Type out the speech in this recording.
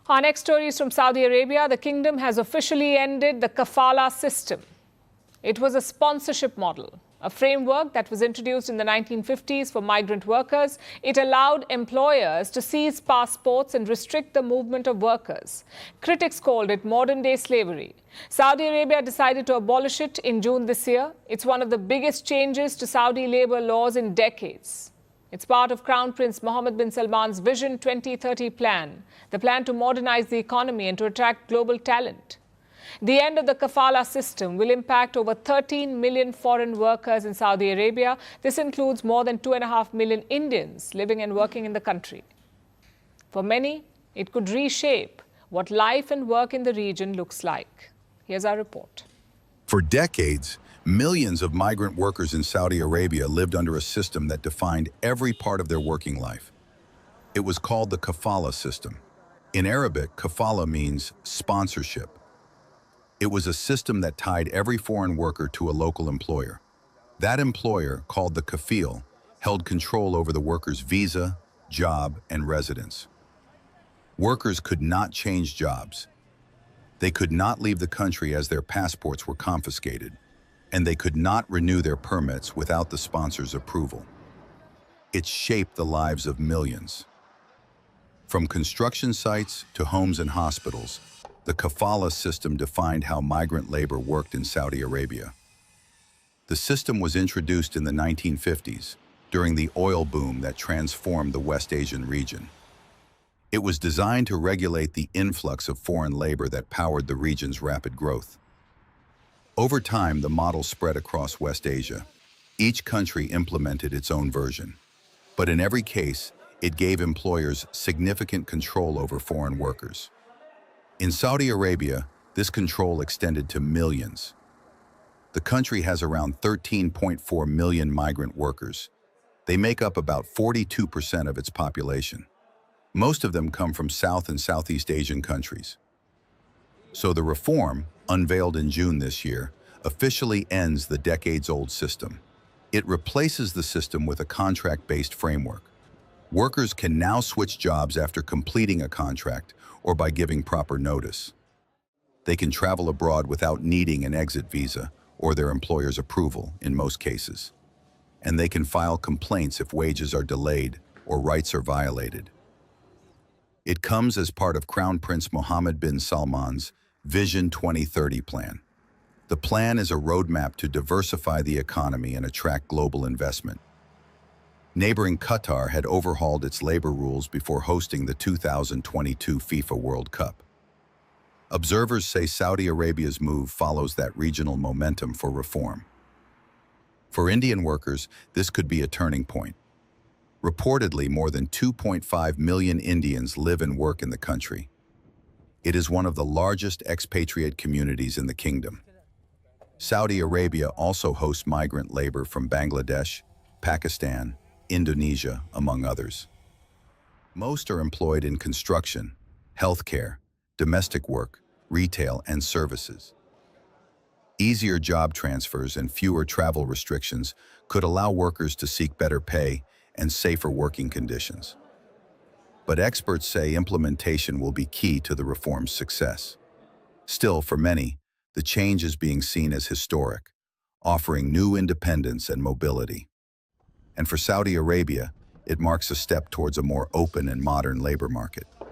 Our next story is from Saudi Arabia. The kingdom has officially ended the Kafala system. It was a sponsorship model, a framework that was introduced in the 1950s for migrant workers. It allowed employers to seize passports and restrict the movement of workers. Critics called it modern-day slavery. Saudi Arabia decided to abolish it in June this year. It's one of the biggest changes to Saudi labor laws in decades. It's part of Crown Prince Mohammed bin Salman's Vision 2030 plan, the plan to modernize the economy and to attract global talent. The end of the Kafala system will impact over 13 million foreign workers in Saudi Arabia. This includes more than 2.5 million Indians living and working in the country. For many, it could reshape what life and work in the region looks like. Here's our report. For decades, millions of migrant workers in Saudi Arabia lived under a system that defined every part of their working life. It was called the Kafala system. In Arabic, Kafala means sponsorship. It was a system that tied every foreign worker to a local employer. That employer, called the kafil, held control over the worker's visa, job, and residence. Workers could not change jobs. They could not leave the country as their passports were confiscated, and they could not renew their permits without the sponsor's approval. It shaped the lives of millions. From construction sites to homes and hospitals, the Kafala system defined how migrant labor worked in Saudi Arabia. The system was introduced in the 1950s, during the oil boom that transformed the West Asian region. It was designed to regulate the influx of foreign labor that powered the region's rapid growth. Over time, the model spread across West Asia. Each country implemented its own version. But in every case, it gave employers significant control over foreign workers. In Saudi Arabia, this control extended to millions. The country has around 13.4 million migrant workers. They make up about 42% of its population. Most of them come from South and Southeast Asian countries. So the reform, unveiled in June this year, officially ends the decades-old system. It replaces the system with a contract-based framework. Workers can now switch jobs after completing a contract or by giving proper notice. They can travel abroad without needing an exit visa or their employer's approval in most cases. And they can file complaints if wages are delayed or rights are violated. It comes as part of Crown Prince Mohammed bin Salman's Vision 2030 plan. The plan is a roadmap to diversify the economy and attract global investment. Neighboring Qatar had overhauled its labor rules before hosting the 2022 FIFA World Cup. Observers say Saudi Arabia's move follows that regional momentum for reform. For Indian workers, this could be a turning point. Reportedly, more than 2.5 million Indians live and work in the country. It is one of the largest expatriate communities in the kingdom. Saudi Arabia also hosts migrant labor from Bangladesh, Pakistan, Indonesia, among others. Most are employed in construction, healthcare, domestic work, retail, and services. Easier job transfers and fewer travel restrictions could allow workers to seek better pay and safer working conditions. But experts say implementation will be key to the reform's success. Still, for many, the change is being seen as historic, offering new independence and mobility. And for Saudi Arabia, it marks a step towards a more open and modern labor market.